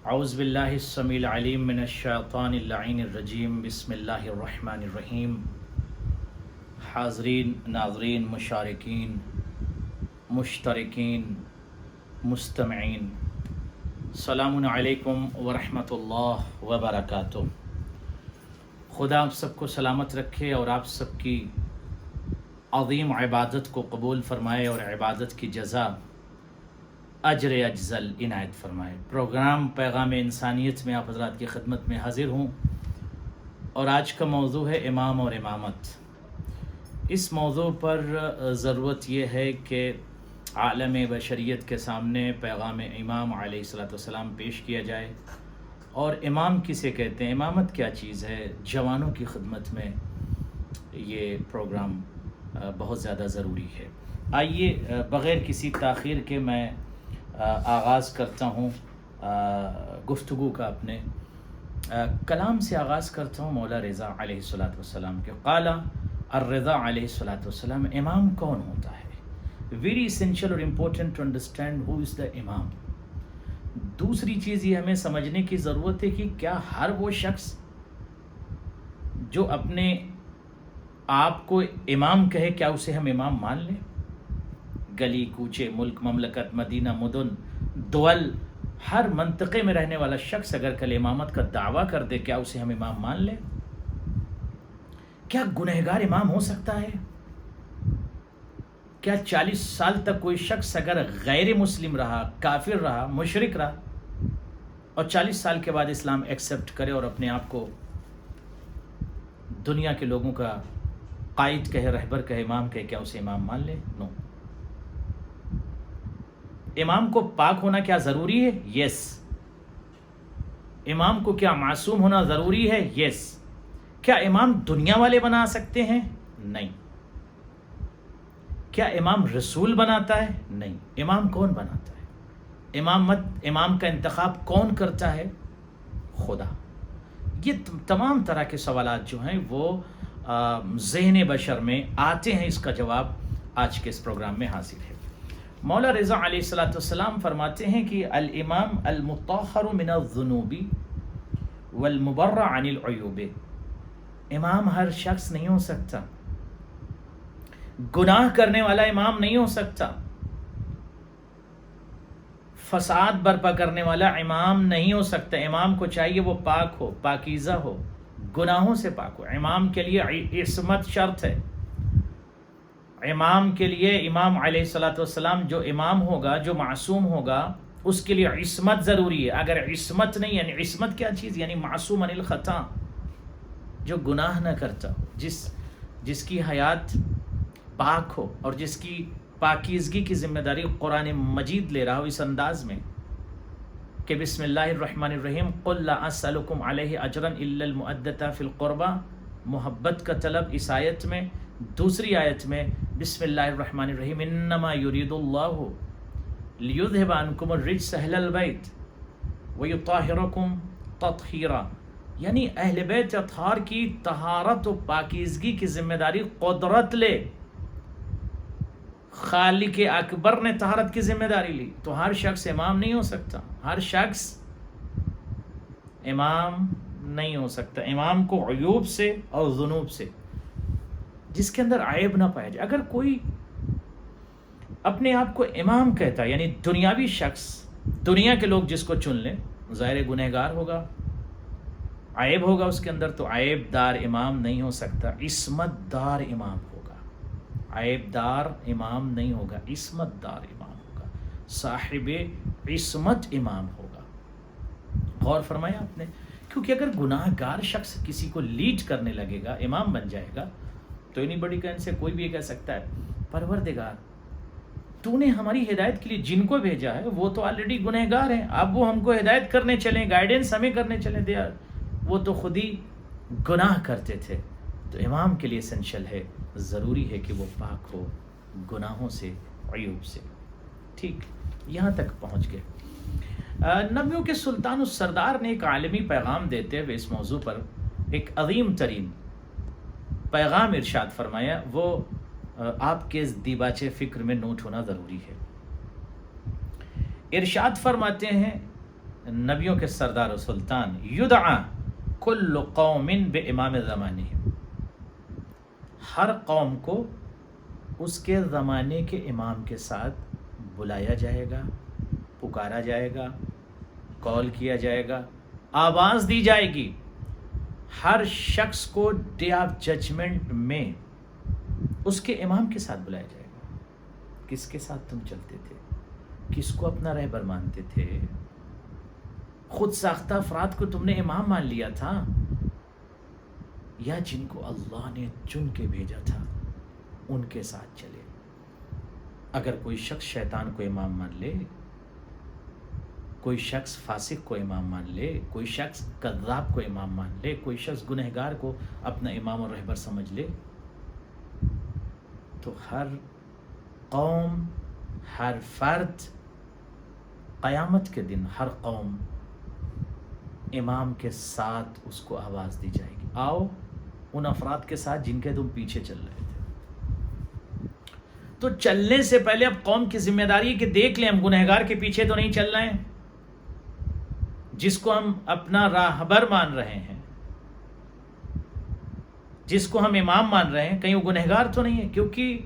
اعوذ باللہ السمیع العلیم من الشیطان اللعین الرجیم بسم اللہ الرحمن الرحیم۔ حاضرین، ناظرین، مشارکین، مشترکین، مستمعین، السلام علیکم ورحمۃ اللہ وبرکاتہ۔ خدا آپ سب کو سلامت رکھے اور آپ سب کی عظیم عبادت کو قبول فرمائے اور عبادت کی جزا اجر اجزل عنایت فرمائے۔ پروگرام پیغام انسانیت میں آپ حضرات کی خدمت میں حاضر ہوں اور آج کا موضوع ہے امام اور امامت۔ اس موضوع پر ضرورت یہ ہے کہ عالم بشریت کے سامنے پیغام امام علیہ الصلوۃ والسلام پیش کیا جائے، اور امام کسے کہتے ہیں، امامت کیا چیز ہے، جوانوں کی خدمت میں یہ پروگرام بہت زیادہ ضروری ہے۔ آئیے بغیر کسی تاخیر کے میں آغاز کرتا ہوں گفتگو کا، اپنے کلام سے آغاز کرتا ہوں مولا رضا علیہ الصلوۃ والسلام کے۔ قال الرضا علیہ الصلوۃ والسلام، امام کون ہوتا ہے؟ ویری اسینشیل اور امپورٹنٹ ٹو انڈرسٹینڈ ہو از دا امام۔ دوسری چیز یہ ہمیں سمجھنے کی ضرورت ہے کہ کیا ہر وہ شخص جو اپنے آپ کو امام کہے، کیا اسے ہم امام مان لیں؟ گلی کوچے، ملک، مملکت، مدینہ، مدن، دول، ہر منطقے میں رہنے والا شخص اگر کل امامت کا دعویٰ کر دے، کیا اسے ہم امام مان لیں؟ کیا گنہگار امام ہو سکتا ہے؟ کیا 40 سال تک کوئی شخص اگر غیر مسلم رہا، کافر رہا، مشرک رہا، اور 40 سال کے بعد اسلام ایکسیپٹ کرے اور اپنے آپ کو دنیا کے لوگوں کا قائد کہے، رہبر کہے، امام کہے، کیا اسے امام مان لے؟ نو۔ امام کو پاک ہونا کیا ضروری ہے؟ یس۔ امام کو کیا معصوم ہونا ضروری ہے؟ یس۔ کیا امام دنیا والے بنا سکتے ہیں؟ نہیں۔ کیا امام رسول بناتا ہے؟ نہیں۔ امام کون بناتا ہے؟ امام کا انتخاب کون کرتا ہے؟ خدا۔ یہ تمام طرح کے سوالات جو ہیں وہ ذہن بشر میں آتے ہیں، اس کا جواب آج کے اس پروگرام میں حاصل ہے۔ مولا رضا علیہ الصلوۃ والسلام فرماتے ہیں کہ الامام المطہر من الذنوب والمبرع عن العیوب۔ امام ہر شخص نہیں ہو سکتا، گناہ کرنے والا امام نہیں ہو سکتا، فساد برپا کرنے والا امام نہیں ہو سکتا۔ امام کو چاہیے وہ پاک ہو، پاکیزہ ہو، گناہوں سے پاک ہو۔ امام کے لیے عصمت شرط ہے۔ امام کے لیے، امام علیہ الصلوۃ والسلام جو امام ہوگا، جو معصوم ہوگا، اس کے لیے عصمت ضروری ہے۔ اگر عصمت نہیں، یعنی عصمت کیا چیز؟ یعنی معصوم عن الخطا، جو گناہ نہ کرتا ہو، جس کی حیات پاک ہو اور جس کی پاکیزگی کی ذمہ داری قرآن مجید لے رہا ہو اس انداز میں کہ بسم اللہ الرحمن الرحیم قل لا اسألکم علیہ اجرا الا المؤدۃ فی القربہ، محبت کا طلب اس آیت میں۔ دوسری آیت میں بسم اللہ الرحمن الرحیم انما یرید اللہ لیذھب عنکم الرجس اہل البیت ویطہرکم تطہیرا، یعنی اہل بیت اطہار کی طہارت و پاکیزگی کی ذمہ داری قدرت لے۔ خالق اکبر نے طہارت کی ذمہ داری لی، تو ہر شخص امام نہیں ہو سکتا، ہر شخص امام نہیں ہو سکتا۔ امام کو عیوب سے اور ذنوب سے، جس کے اندر عیب نہ پایا جائے۔ اگر کوئی اپنے آپ کو امام کہتا ہے، یعنی دنیاوی شخص، دنیا کے لوگ جس کو چن لیں، ظاہر گنہگار ہوگا، عیب ہوگا اس کے اندر، تو عیب دار امام نہیں ہو سکتا، عصمت دار امام ہوگا۔ عیب دار امام نہیں ہوگا، عصمت دار امام ہوگا، صاحب عصمت امام ہوگا۔ غور فرمایا آپ نے؟ کیونکہ اگر گناہ گار شخص کسی کو لیڈ کرنے لگے گا، امام بن جائے گا، تو انہیں بڑی کہن سے کوئی بھی یہ کہہ سکتا ہے پروردگار تو نے ہماری ہدایت کے لیے جن کو بھیجا ہے وہ تو آلریڈی گنہگار ہیں، اب وہ ہم کو ہدایت کرنے چلیں، گائیڈنس ہمیں کرنے چلیں، وہ تو خود ہی گناہ کرتے تھے۔ تو امام کے لیے اسینشل ہے، ضروری ہے کہ وہ پاک ہو گناہوں سے، عیوب سے۔ ٹھیک، یہاں تک پہنچ گئے۔ نبیوں کے سلطان السردار نے ایک عالمی پیغام دیتے ہوئے اس موضوع پر ایک عظیم ترین پیغام ارشاد فرمایا، وہ آپ کے دیباچے فکر میں نوٹ ہونا ضروری ہے۔ ارشاد فرماتے ہیں نبیوں کے سردار و سلطان، یدعا کل قوم بامام زمانہم، ہر قوم کو اس کے زمانے کے امام کے ساتھ بلایا جائے گا، پکارا جائے گا، کال کیا جائے گا، آواز دی جائے گی۔ ہر شخص کو ڈے آف ججمنٹ میں اس کے امام کے ساتھ بلایا جائے گا۔ کس کے ساتھ تم چلتے تھے؟ کس کو اپنا رہبر مانتے تھے؟ خود ساختہ افراد کو تم نے امام مان لیا تھا، یا جن کو اللہ نے چن کے بھیجا تھا ان کے ساتھ چلے؟ اگر کوئی شخص شیطان کو امام مان لے، کوئی شخص فاسق کو امام مان لے، کوئی شخص کذاب کو امام مان لے، کوئی شخص گنہگار کو اپنا امام اور رہبر سمجھ لے، تو ہر قوم، ہر فرد، قیامت کے دن ہر قوم امام کے ساتھ اس کو آواز دی جائے گی، آؤ ان افراد کے ساتھ جن کے تم پیچھے چل رہے تھے۔ تو چلنے سے پہلے اب قوم کی ذمہ داری کہ دیکھ لیں ہم گنہگار کے پیچھے تو نہیں چل رہے ہیں، جس کو ہم اپنا راہبر مان رہے ہیں، جس کو ہم امام مان رہے ہیں، کہیں وہ گنہگار تو نہیں ہے؟ کیونکہ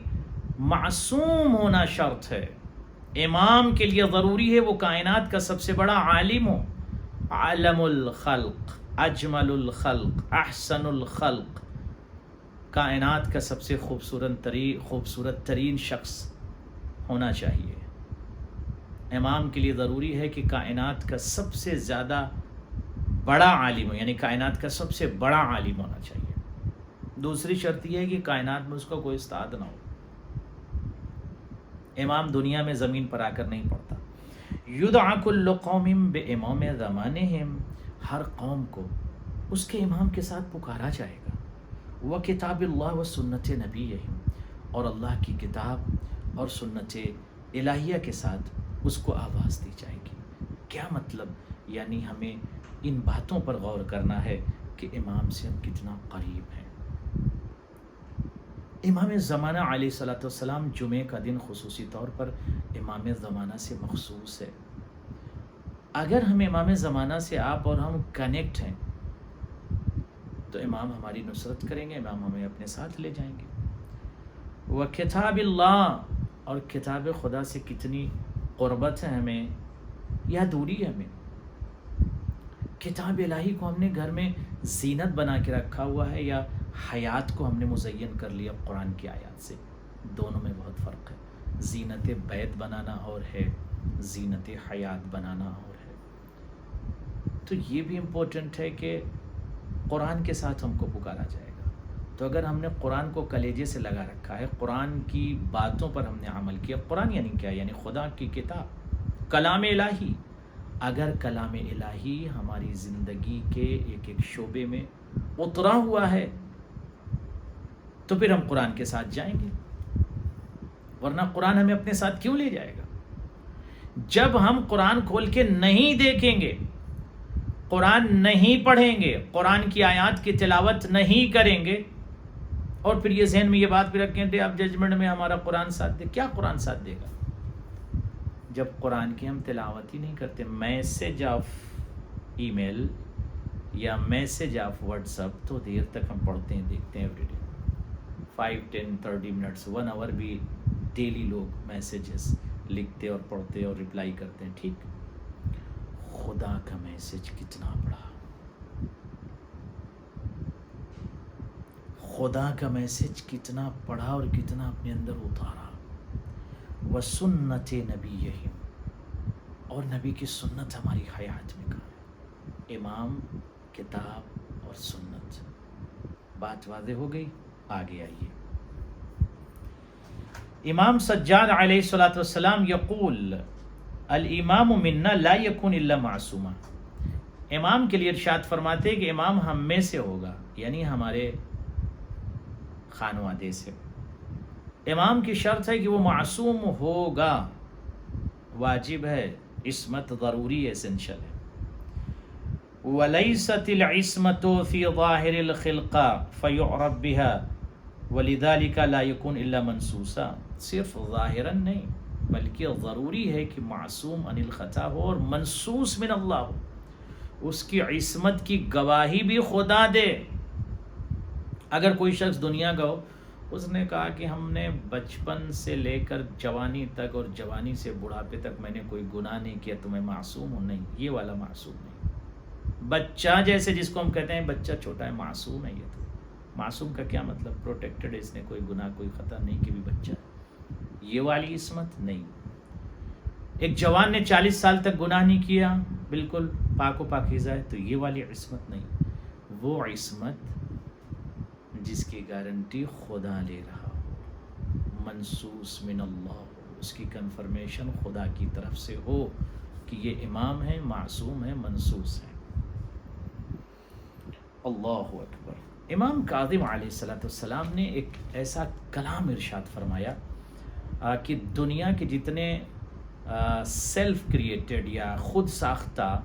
معصوم ہونا شرط ہے۔ امام کے لیے ضروری ہے وہ کائنات کا سب سے بڑا عالم ہو، عالم الخلق، اجمل الخلق، احسن الخلق، کائنات کا سب سے خوبصورت ترین شخص ہونا چاہیے۔ امام کے لیے ضروری ہے کہ کائنات کا سب سے زیادہ بڑا عالم ہو، یعنی کائنات کا سب سے بڑا عالم ہونا چاہیے۔ دوسری شرط یہ ہے کہ کائنات میں اس کا کوئی استاد نہ ہو۔ امام دنیا میں زمین پر آ کر نہیں پڑتا۔ یدعا کل قوم بامام زمانہم، ہر قوم کو اس کے امام کے ساتھ پکارا جائے گا۔ وکتاب اللہ و سنت نبیہم، اور اللہ کی کتاب اور سنت الہیہ کے ساتھ اس کو آواز دی جائے گی۔ کیا مطلب؟ یعنی ہمیں ان باتوں پر غور کرنا ہے کہ امام سے ہم کتنا قریب ہیں۔ امام زمانہ علیہ الصلوۃ والسلام جمعہ کا دن خصوصی طور پر امام زمانہ سے مخصوص ہے۔ اگر ہم امام زمانہ سے آپ اور ہم کنیکٹ ہیں تو امام ہماری نصرت کریں گے، امام ہمیں اپنے ساتھ لے جائیں گے۔ وہ کتاب اللہ، اور کتاب خدا سے کتنی قربت ہے ہمیں یا دوری ہے ہمیں؟ کتاب الہی کو ہم نے گھر میں زینت بنا کے رکھا ہوا ہے، یا حیات کو ہم نے مزین کر لیا قرآن کی آیات سے؟ دونوں میں بہت فرق ہے۔ زینت بیت بنانا اور ہے، زینت حیات بنانا اور ہے۔ تو یہ بھی امپورٹنٹ ہے کہ قرآن کے ساتھ ہم کو پکارا جائے گا۔ تو اگر ہم نے قرآن کو کلیجے سے لگا رکھا ہے، قرآن کی باتوں پر ہم نے عمل کیا، قرآن یعنی کیا؟ یعنی خدا کی کتاب، کلام الہی۔ اگر کلام الہی ہماری زندگی کے ایک ایک شعبے میں اترا ہوا ہے تو پھر ہم قرآن کے ساتھ جائیں گے، ورنہ قرآن ہمیں اپنے ساتھ کیوں لے جائے گا؟ جب ہم قرآن کھول کے نہیں دیکھیں گے، قرآن نہیں پڑھیں گے، قرآن کی آیات کی تلاوت نہیں کریں گے، اور پھر یہ ذہن میں یہ بات بھی رکھیں ڈے آف ججمنٹ میں ہمارا قرآن ساتھ دے، کیا قرآن ساتھ دے گا جب قرآن کی ہم تلاوت ہی نہیں کرتے؟ میسج آف ای میل یا میسج آف واٹس ایپ تو دیر تک ہم پڑھتے ہیں، دیکھتے ہیں ایوری ڈے، 5 10 30 منٹس 1 آور بھی ڈیلی لوگ میسیجز لکھتے اور پڑھتے اور رپلائی کرتے ہیں، ٹھیک۔ خدا کا میسج کتنا بڑا، خدا کا میسج کتنا پڑھا اور کتنا اپنے اندر اتارا۔ وسنت نبیہم، اور نبی کی سنت ہماری حیات میں کہاں ہے؟ امام، کتاب اور سنت۔ بات واضح ہو گئی؟ آگے آئیے۔ امام سجاد علیہ الصلوۃ والسلام یقول الامام منا لا یکون الا معصوما، امام کے لیے ارشاد فرماتے کہ امام ہم میں سے ہوگا، یعنی ہمارے خانوادے سے۔ امام کی شرط ہے کہ وہ معصوم ہوگا، واجب ہے، عصمت ضروری ہے، اسینشل ہے۔ وَلَيْسَتِ الْعِصْمَةُ فِي ظَاهِرِ الْخِلْقَةِ فَيُعْرَبْ بِهَا وَلِذَلِكَ لَا يَكُونُ إِلَّا مَنْسُوسًا، صرف ظاہراً نہیں، بلکہ ضروری ہے کہ معصوم عن الخطا ہو اور منصوص من اللہ ہو، اس کی عصمت کی گواہی بھی خدا دے۔ اگر کوئی شخص دنیا کا ہو، اس نے کہا کہ ہم نے بچپن سے لے کر جوانی تک اور جوانی سے بڑھاپے تک میں نے کوئی گناہ نہیں کیا تو میں معصوم ہوں، نہیں، یہ والا معصوم نہیں۔ بچہ جیسے جس کو ہم کہتے ہیں بچہ چھوٹا ہے، معصوم ہے یہ تو۔ معصوم کا کیا مطلب؟ پروٹیکٹڈ ہے، اس نے کوئی گناہ کوئی خطا نہیں کہ بھی بچہ ہے، یہ والی عصمت نہیں۔ ایک جوان نے 40 سال تک گناہ نہیں کیا، بالکل پاک و پاکیزہ ہے، تو یہ والی عصمت نہیں۔ وہ عصمت جس کی گارنٹی خدا لے رہا ہو، منصوص من اللہ ہو، اس کی کنفرمیشن خدا کی طرف سے ہو کہ یہ امام ہے، معصوم ہے، منصوص ہے۔ اللہ اکبر۔ امام کاظم علیہ السلام نے ایک ایسا کلام ارشاد فرمایا کہ دنیا کے جتنے سیلف کریٹڈ یا خود ساختہ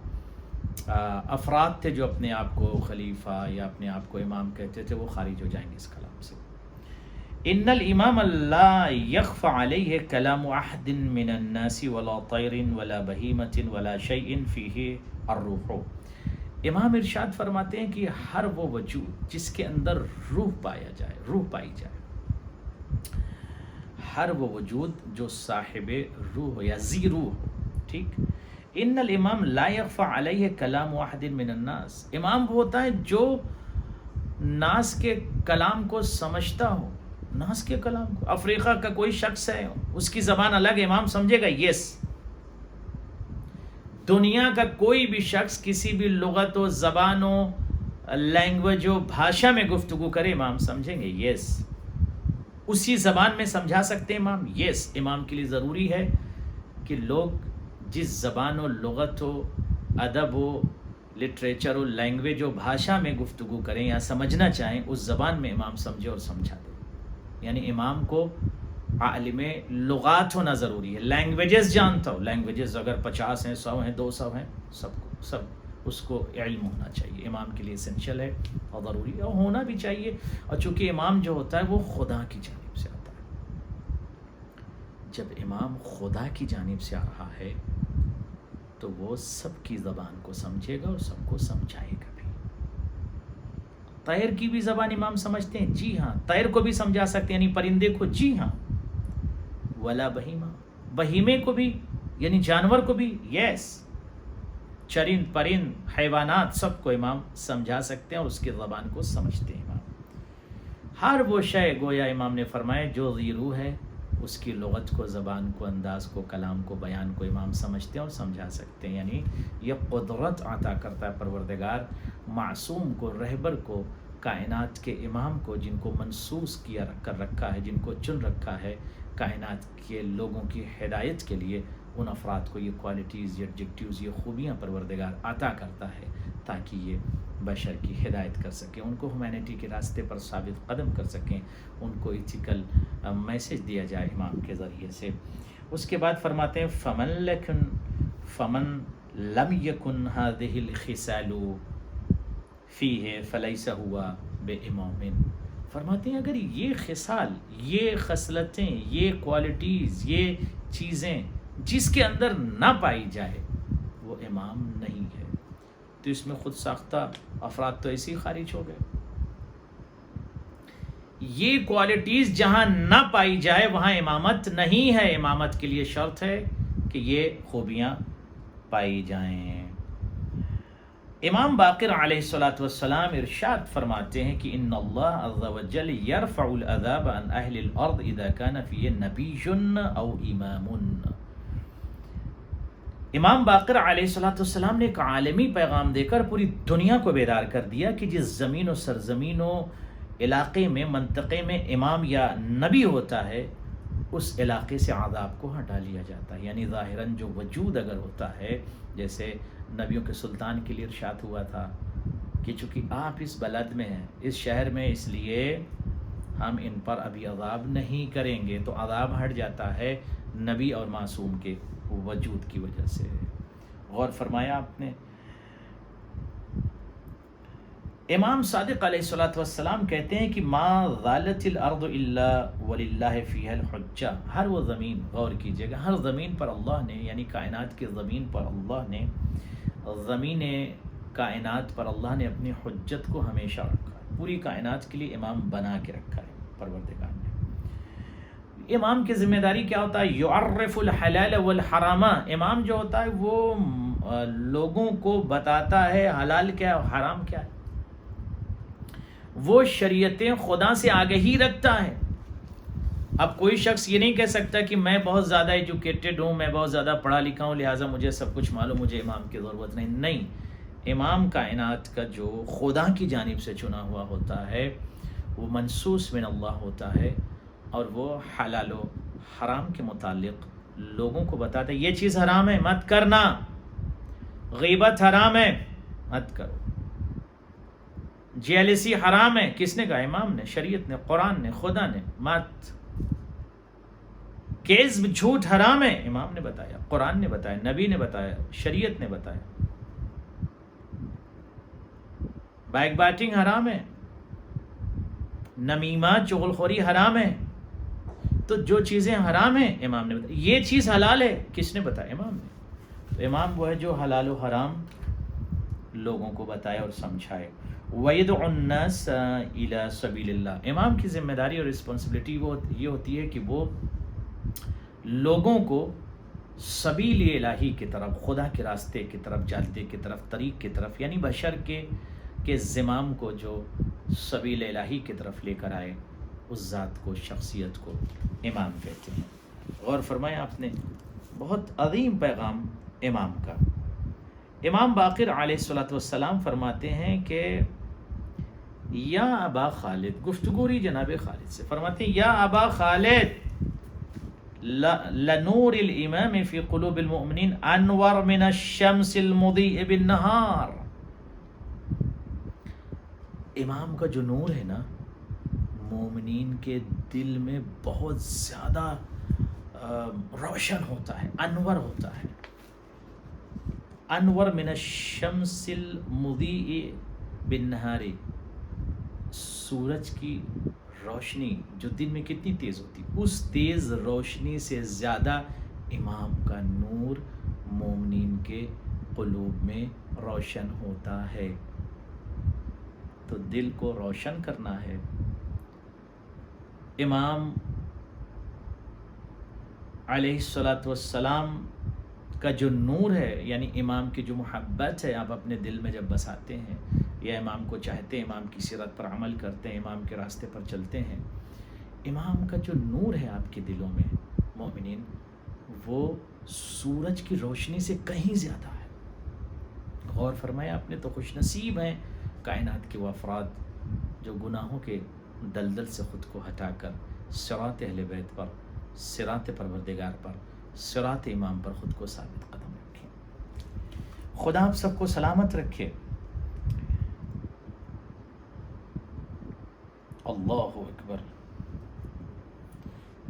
افراد تھے جو اپنے آپ کو خلیفہ یا اپنے آپ کو امام کہتے تھے، وہ خارج ہو جائیں گے اس کلام سے۔ ان الامام لا يخفى عليه كلام احد من الناس ولا طير ولا بهيمة ولا شيء فيه الروح۔ امام ارشاد فرماتے ہیں کہ ہر وہ وجود جس کے اندر روح پایا جائے، روح پائی جائے، ہر وہ وجود جو صاحب روح ہو یا ذی روح ہو، ٹھیک۔ ان الامام لا يخفى عليه كلام واحد من الناس، امام وہ ہوتا ہے جو ناس کے کلام کو سمجھتا ہو، ناس کے کلام کو۔ افریقہ کا کوئی شخص ہے، اس کی زبان الگ، امام سمجھے گا یس۔ دنیا کا کوئی بھی شخص کسی بھی لغت و زبان و لینگویج و بھاشا میں گفتگو کرے، امام سمجھیں گے یس۔ اسی زبان میں سمجھا سکتے ہیں امام، یس۔ امام کے لیے ضروری ہے کہ لوگ جس زبان و لغت و ادب و لٹریچر و لینگویج و بھاشا میں گفتگو کریں یا سمجھنا چاہیں، اس زبان میں امام سمجھے اور سمجھا دے۔ یعنی امام کو عالم لغات ہونا ضروری ہے، لینگویجز جانتا ہو، لینگویجز اگر 50 ہیں، 100 ہیں، 200 ہیں، سب اس کو علم ہونا چاہیے، امام کے لیے اسینشل ہے اور ضروری ہے، اور ہونا بھی چاہیے۔ اور چونکہ امام جو ہوتا ہے وہ خدا کی جانب سے آتا ہے، جب امام خدا کی جانب سے آ رہا ہے تو وہ سب کی زبان کو سمجھے گا اور سب کو سمجھائے گا بھی۔ طیر کی بھی زبان امام سمجھتے ہیں، جی ہاں۔ طیر کو بھی سمجھا سکتے ہیں، یعنی پرندے کو، جی ہاں۔ ولا بہیمہ، بہیمے کو بھی یعنی جانور کو بھی، یس۔ چرند پرند حیوانات سب کو امام سمجھا سکتے ہیں اور اس کی زبان کو سمجھتے ہیں امام۔ ہر وہ شے گویا امام نے فرمایا جو ذی روح ہے، اس کی لغت کو، زبان کو، انداز کو، کلام کو، بیان کو امام سمجھتے ہیں اور سمجھا سکتے ہیں۔ یعنی یہ قدرت عطا کرتا ہے پروردگار معصوم کو، رہبر کو، کائنات کے امام کو، جن کو منصوص کیا کر رکھا ہے، جن کو چن رکھا ہے کائنات کے لوگوں کی ہدایت کے لیے، ان افراد کو یہ کوالٹیز، یہ ایڈجیکٹیوز، یہ خوبیاں پروردگار عطا کرتا ہے تاکہ یہ بشر کی ہدایت کر سکیں، ان کو ہیومینٹی کے راستے پر ثابت قدم کر سکیں، ان کو ایتھیکل میسج دیا جائے امام کے ذریعے سے۔ اس کے بعد فرماتے ہیں فمن لم یکن هذه الخصال فیہ فلیس ہوا بامام۔ فرماتے ہیں اگر یہ خصال، یہ خصلتیں، یہ کوالٹیز، یہ چیزیں جس کے اندر نہ پائی جائے وہ امام نہیں ہے، تو اس میں خود ساختہ افراد تو ایسے ہی خارج ہو گئے۔ یہ کوالٹیز جہاں نہ پائی جائے وہاں امامت نہیں ہے۔ امامت کے لیے شرط ہے کہ یہ خوبیاں پائی جائیں۔ امام باقر علیہ السلام ارشاد فرماتے ہیں کہ ان اللہ عز وجل یرفع العذاب عن اہل الارض اذا کان فیہ نبی او امام۔ امام باقر علیہ السلام نے ایک عالمی پیغام دے کر پوری دنیا کو بیدار کر دیا کہ جس زمین و سرزمین و علاقے میں، منطقے میں امام یا نبی ہوتا ہے، اس علاقے سے عذاب کو ہٹا لیا جاتا ہے۔ یعنی ظاہراً جو وجود اگر ہوتا ہے، جیسے نبیوں کے سلطان کے لیے ارشاد ہوا تھا کہ چونکہ آپ اس بلد میں ہیں، اس شہر میں، اس لیے ہم ان پر ابھی عذاب نہیں کریں گے، تو عذاب ہٹ جاتا ہے نبی اور معصوم کے وجود کی وجہ سے۔ غور فرمایا آپ نے؟ امام صادق علیہ الصلوۃ والسلام کہتے ہیں کہ ما زالت الارض الا وللہ فیہا الحجہ، ہر وہ زمین، غور کیجیے گا، ہر زمین پر اللہ نے، یعنی کائنات کی زمین پر اللہ نے، زمین کائنات پر اللہ نے اپنی حجت کو ہمیشہ رکھا ہے، پوری کائنات کے لیے امام بنا کے رکھا ہے پروردگار نے۔ امام کی ذمہ داری کیا ہوتا ہے؟ یعرف الحلال والحرام، امام جو ہوتا ہے وہ لوگوں کو بتاتا ہے حلال کیا ہے اور حرام کیا ہے، وہ شریعتیں خدا سے آگہی رکھتا ہے۔ اب کوئی شخص یہ نہیں کہہ سکتا کہ میں بہت زیادہ ایجوکیٹڈ ہوں، میں بہت زیادہ پڑھا لکھا ہوں، لہٰذا مجھے سب کچھ معلوم، مجھے امام کی ضرورت نہیں۔ امام کائنات کا جو خدا کی جانب سے چنا ہوا ہوتا ہے وہ منصوص من اللہ ہوتا ہے، اور وہ حلال و حرام کے متعلق لوگوں کو بتاتا ہے یہ چیز حرام ہے مت کرنا، غیبت حرام ہے مت کرو، جیلسی حرام ہے، کس نے کہا؟ امام نے، شریعت نے، قرآن نے، خدا نے، مت۔ کذب، جھوٹ حرام ہے، امام نے بتایا، قرآن نے بتایا، نبی نے بتایا، شریعت نے بتایا۔ بیک بائٹنگ حرام ہے، نمیمات، چغل خوری حرام ہے۔ تو جو چیزیں حرام ہیں امام نے بتایا، یہ چیز حلال ہے، کس نے بتایا؟ امام نے۔ تو امام وہ ہے جو حلال و حرام لوگوں کو بتائے اور سمجھائے۔ وَيَدْعُ النَّاسَ إِلَى سَبِيلِ اللَّهِ، امام کی ذمہ داری اور رسپانسبلٹی وہ یہ ہوتی ہے کہ وہ لوگوں کو سبیل الہی کی طرف، خدا کے راستے کی طرف، جادے کی طرف، طریق کی طرف، یعنی بشر کے زمام کو جو سبیل الہی کی طرف لے کر آئے، اس ذات کو، شخصیت کو امام کہتے ہیں۔ غور فرمایا آپ نے، بہت عظیم پیغام امام کا۔ امام باقر علیہ الصلوۃ والسلام فرماتے ہیں کہ یا ابا خالد، گفتگو رہی جناب خالد سے، فرماتے ہیں یا ابا خالد لنور الامام فی قلوب المؤمنین انور من الشمس المضیء بالنہار، امام کا جو نور ہے نا مومنین کے دل میں بہت زیادہ روشن ہوتا ہے، انور ہوتا ہے، انور من الشمس المضیء بالنہار، سورج کی روشنی جو دن میں کتنی تیز ہوتی، اس تیز روشنی سے زیادہ امام کا نور مومنین کے قلوب میں روشن ہوتا ہے۔ تو دل کو روشن کرنا ہے۔ امام علیہ الصلوۃ والسلام کا جو نور ہے، یعنی امام کی جو محبت ہے، آپ اپنے دل میں جب بساتے ہیں یا امام کو چاہتے ہیں، امام کی سیرت پر عمل کرتے ہیں، امام کے راستے پر چلتے ہیں، امام کا جو نور ہے آپ کے دلوں میں مومنین، وہ سورج کی روشنی سے کہیں زیادہ ہے۔ غور فرمایا آپ نے، تو خوش نصیب ہیں کائنات کے وہ افراد جو گناہوں کے دلدل سے خود کو ہٹا کر صراط اہل بیت پر، صراط پروردگار پر، صراط امام پر خود کو ثابت قدم رکھیں۔ خدا آپ سب کو سلامت رکھے۔ اللہ اکبر۔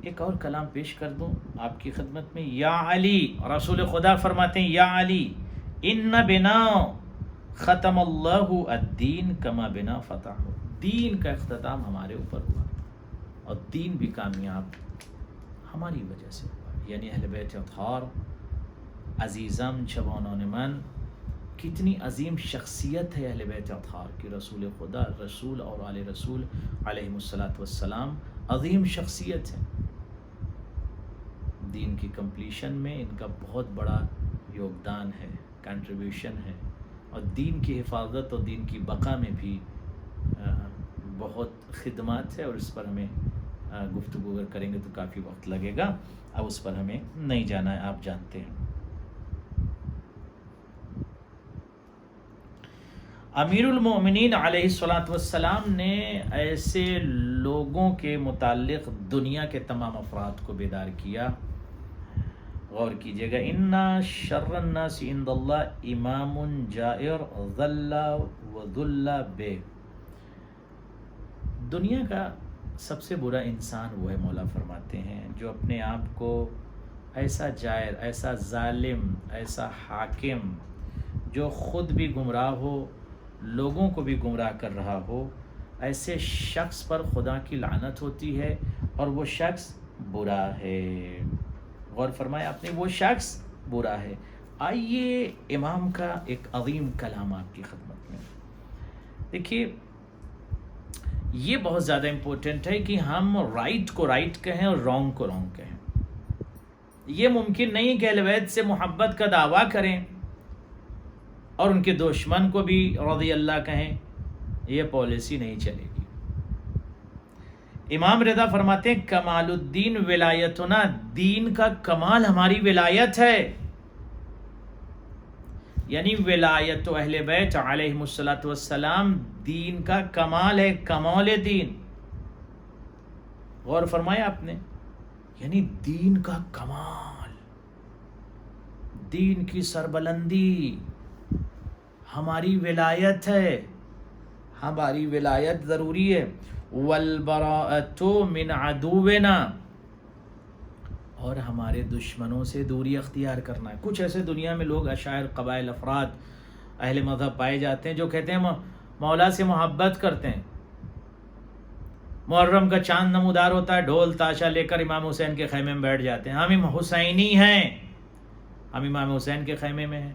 ایک اور کلام پیش کر دوں آپ کی خدمت میں۔ یا علی، رسول خدا فرماتے ہیں یا علی ان بنا ختم اللہ الدین کما بنا فتح، دین کا اختتام ہمارے اوپر ہوا اور دین بھی کامیاب ہماری وجہ سے ہوا، یعنی اہل بیت اطہار عزیزم جوانان من، کتنی عظیم شخصیت ہے اہل بیت اطہار کی، رسول خدا، رسول اور آل رسول علیہ الصلوۃ والسلام عظیم شخصیت ہے۔ دین کی کمپلیشن میں ان کا بہت بڑا یوگدان ہے، کنٹریبیوشن ہے، اور دین کی حفاظت اور دین کی بقا میں بھی بہت خدمات ہے، اور اس پر ہمیں گفتگو اگر کریں گے تو کافی وقت لگے گا، اب اس پر ہمیں نہیں جانا ہے، آپ جانتے ہیں۔ امیر المومنین علیہ الصلوۃ والسلام نے ایسے لوگوں کے متعلق دنیا کے تمام افراد کو بیدار کیا۔ غور کیجیے گا، انا شر الناس عند اللہ امام جائر ضل وذل بے، دنیا کا سب سے برا انسان وہ ہے، مولا فرماتے ہیں، جو اپنے آپ کو ایسا جائر، ایسا ظالم، ایسا حاکم، جو خود بھی گمراہ ہو لوگوں کو بھی گمراہ کر رہا ہو، ایسے شخص پر خدا کی لعنت ہوتی ہے اور وہ شخص برا ہے۔ غور فرمائے آپ نے، وہ شخص برا ہے۔ آئیے امام کا ایک عظیم کلام آپ کی خدمت میں دیکھیے، یہ بہت زیادہ امپورٹنٹ ہے کہ ہم رائٹ کو رائٹ کہیں اور رانگ کو رانگ کہیں۔ یہ ممکن نہیں کہ اہل بیت سے محبت کا دعویٰ کریں اور ان کے دشمن کو بھی رضی اللہ کہیں، یہ پالیسی نہیں چلے گی۔ امام رضا فرماتے ہیں کمال الدین ولایتنا، دین کا کمال ہماری ولایت ہے، یعنی ولایت اہل بیت علیہم الصلوۃ والسلام دین کا کمال ہے، کمال دین۔ غور فرمایا آپ نے، یعنی دین کا کمال، دین کی سربلندی ہماری ولایت ہے، ہماری ولایت ضروری ہے۔ والبراءۃ من عدونا، اور ہمارے دشمنوں سے دوری اختیار کرنا ہے۔ کچھ ایسے دنیا میں لوگ، اشاعر، قبائل، افراد، اہل مذہب پائے جاتے ہیں جو کہتے ہیں مولا سے محبت کرتے ہیں، محرم کا چاند نمودار ہوتا ہے، ڈھول تاشا لے کر امام حسین کے خیمے میں بیٹھ جاتے ہیں، ہم حسینی ہیں، ہم امام حسین کے خیمے میں ہیں،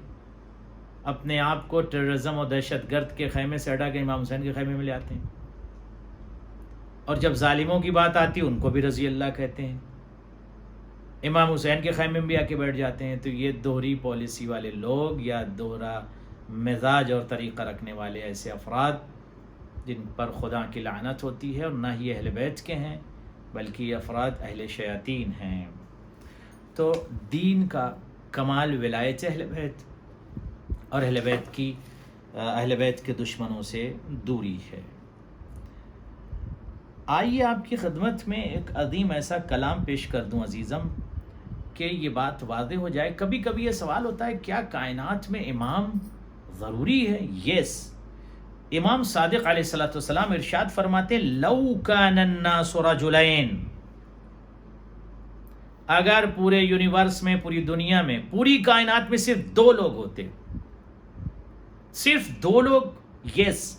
اپنے آپ کو ٹیررزم اور دہشت گرد کے خیمے سے ہٹا کے امام حسین کے خیمے میں لے آتے ہیں، اور جب ظالموں کی بات آتی ہے ان کو بھی رضی اللہ کہتے ہیں، امام حسین کے خیمے میں بھی آ کے بیٹھ جاتے ہیں۔ تو یہ دوہری پالیسی والے لوگ یا دوہرا مزاج اور طریقہ رکھنے والے ایسے افراد جن پر خدا کی لعنت ہوتی ہے، اور نہ ہی اہل بیت کے ہیں بلکہ یہ افراد اہل شیاطین ہیں۔ تو دین کا کمال ولایت اہل بیت اور اہل بیت کے دشمنوں سے دوری ہے۔ آئیے آپ کی خدمت میں ایک عظیم ایسا کلام پیش کر دوں عزیزم کہ یہ بات واضح ہو جائے۔ کبھی کبھی یہ سوال ہوتا ہے کیا کائنات میں امام ضروری ہے؟ یس، امام صادق علیہ الصلوۃ والسلام ارشاد فرماتے لو کان الناس رجلین، اگر پورے یونیورس میں، پوری دنیا میں، پوری کائنات میں صرف 2 لوگ ہوتے، صرف 2 لوگ، یس،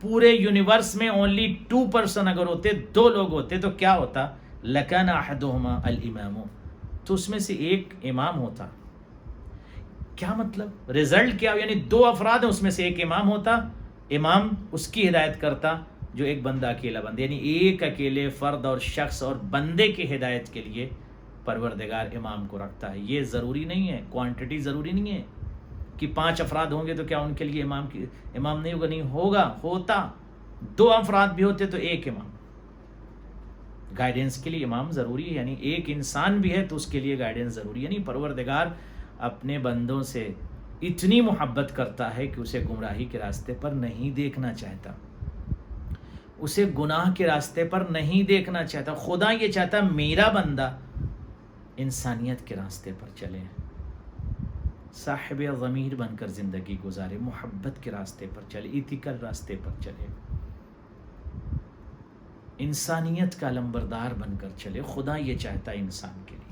پورے یونیورس میں اونلی 2% اگر ہوتے، 2 لوگ ہوتے تو کیا ہوتا؟ لکان احدہما الامام، تو اس میں سے ایک امام ہوتا۔ کیا مطلب؟ رزلٹ کیا؟ یعنی 2 افراد ہیں، اس میں سے ایک امام ہوتا، امام اس کی ہدایت کرتا جو ایک بندہ اکیلا بندہ، یعنی ایک اکیلے فرد اور شخص اور بندے کی ہدایت کے لیے پروردگار امام کو رکھتا ہے۔ یہ ضروری نہیں ہے، کوانٹٹی ضروری نہیں ہے کہ 5 افراد ہوں گے تو کیا ان کے لیے امام نہیں ہوگا؟ نہیں ہوگا، ہوتا۔ 2 افراد بھی ہوتے تو ایک امام، گائیڈنس کے لیے امام ضروری ہے، یعنی ایک انسان بھی ہے تو اس کے لیے گائیڈنس ضروری ہے۔ یعنی پروردگار اپنے بندوں سے اتنی محبت کرتا ہے کہ اسے گمراہی کے راستے پر نہیں دیکھنا چاہتا، اسے گناہ کے راستے پر نہیں دیکھنا چاہتا۔ خدا یہ چاہتا میرا بندہ انسانیت کے راستے پر چلے، صاحب ضمیر بن کر زندگی گزارے، محبت کے راستے پر چلے، ایتھیکل راستے پر چلے، انسانیت کا لمبردار بن کر چلے۔ خدا یہ چاہتا ہے انسان کے لیے۔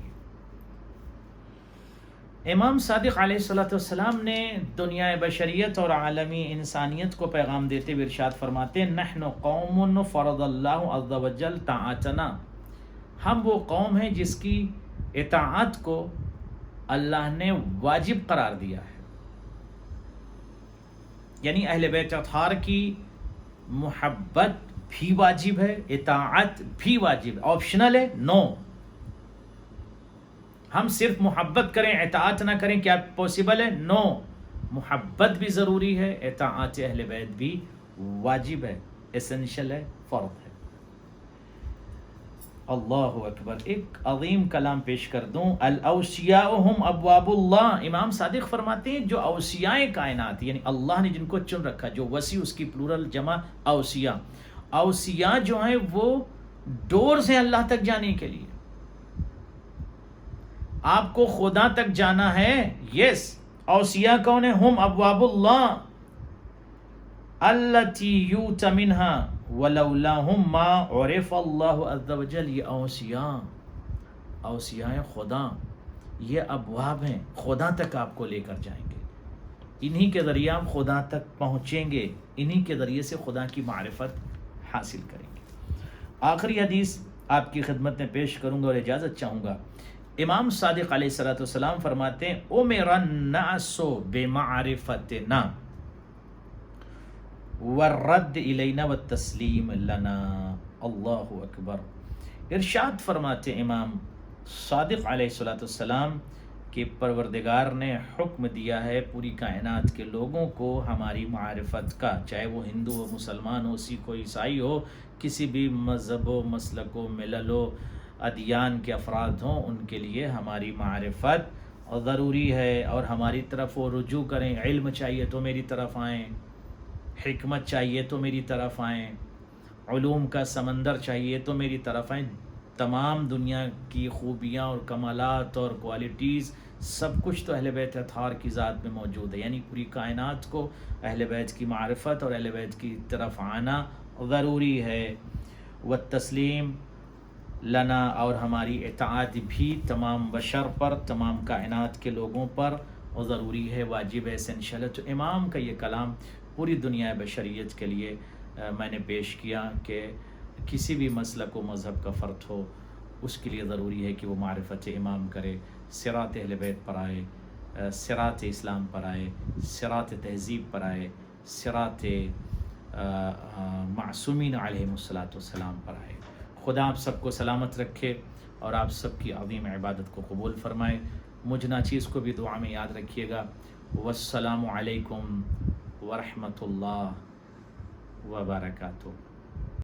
امام صادق علیہ الصلوۃ والسلام نے دنیا بشریت اور عالمی انسانیت کو پیغام دیتے ہوئے ارشاد فرماتے ہیں نحن قوم فرض اللہ عز وجل طاعتنا، ہم وہ قوم ہیں جس کی اطاعت کو اللہ نے واجب قرار دیا ہے، یعنی اہل بیت اطہار کی محبت بھی واجب ہے، اطاعت بھی واجب ہے، آپشنل ہے، نو۔ ہم صرف محبت کریں اطاعت نہ کریں، کیا پاسبل ہے؟ نو۔ محبت بھی ضروری ہے، اطاعت اہل بیت بھی واجب ہے، ایسنشل ہے، فرض ہے۔ اللہ اکبر، ایک عظیم کلام پیش کر دوں، الاوصیاء ہم ابواب اللہ، امام صادق فرماتے ہیں جو اوصیاء کائنات، یعنی اللہ نے جن کو چن رکھا، جو وسیع، اس کی پلورل جمع اوصیاء، اوصیاء جو ہیں وہ ڈورز ہیں اللہ تک جانے کے لیے۔ آپ کو خدا تک جانا ہے، یس، اوصیاء کون ہیں؟ ہم ابواب اللہ التی یؤت منہا ولولاہم ما عرف اللہ عز وجل، یہ اوصیاء خدا، یہ ابواب ہیں، خدا تک آپ کو لے کر جائیں گے۔ انہی کے ذریعے ہم خدا تک پہنچیں گے، انہی کے ذریعے سے خدا کی معرفت حاصل کریں گے۔ آخری حدیث آپ کی خدمت میں پیش کروں گا اور اجازت چاہوں گا۔ امام صادق علیہ السلام فرماتے ہیں امر الناس بمعرفتنا والرد الینا والتسلیم لنا۔ اللہ اکبر۔ ارشاد فرماتے امام صادق علیہ السلام کہ پروردگار نے حکم دیا ہے پوری کائنات کے لوگوں کو ہماری معرفت کا، چاہے وہ ہندو ہو، مسلمان ہو، سکھ ہو، عیسائی ہو، کسی بھی مذہب و مسلک و ملل و ادیان کے افراد ہوں، ان کے لیے ہماری معرفت ضروری ہے، اور ہماری طرف وہ رجوع کریں۔ علم چاہیے تو میری طرف آئیں، حکمت چاہیے تو میری طرف آئیں، علوم کا سمندر چاہیے تو میری طرف آئیں۔ تمام دنیا کی خوبیاں اور کمالات اور کوالٹیز سب کچھ تو اہل بیت اطہار کی ذات میں موجود ہے، یعنی پوری کائنات کو اہل بیت کی معرفت اور اہل بیت کی طرف آنا ضروری ہے۔ والتسلیم لنا، اور ہماری اطاعت بھی تمام بشر پر، تمام کائنات کے لوگوں پر ضروری ہے، واجب ہے اسینشیل ہے۔ تو امام کا یہ کلام پوری دنیا بشریت کے لیے میں نے پیش کیا کہ کسی بھی مسلک و مذہب کا فرد ہو، اس کے لیے ضروری ہے کہ وہ معرفت امام کرے، صراط اہل بیت پر آئے، صراط اسلام پر آئے، صراط تہذیب پر آئے، صراط معصومین علیہم السلام پر آئے۔ خدا آپ سب کو سلامت رکھے اور آپ سب کی عظیم عبادت کو قبول فرمائے۔ مجھ ناچیز کو بھی دعا میں یاد رکھیے گا۔ والسلام علیکم ورحمۃ اللہ وبرکاتہ۔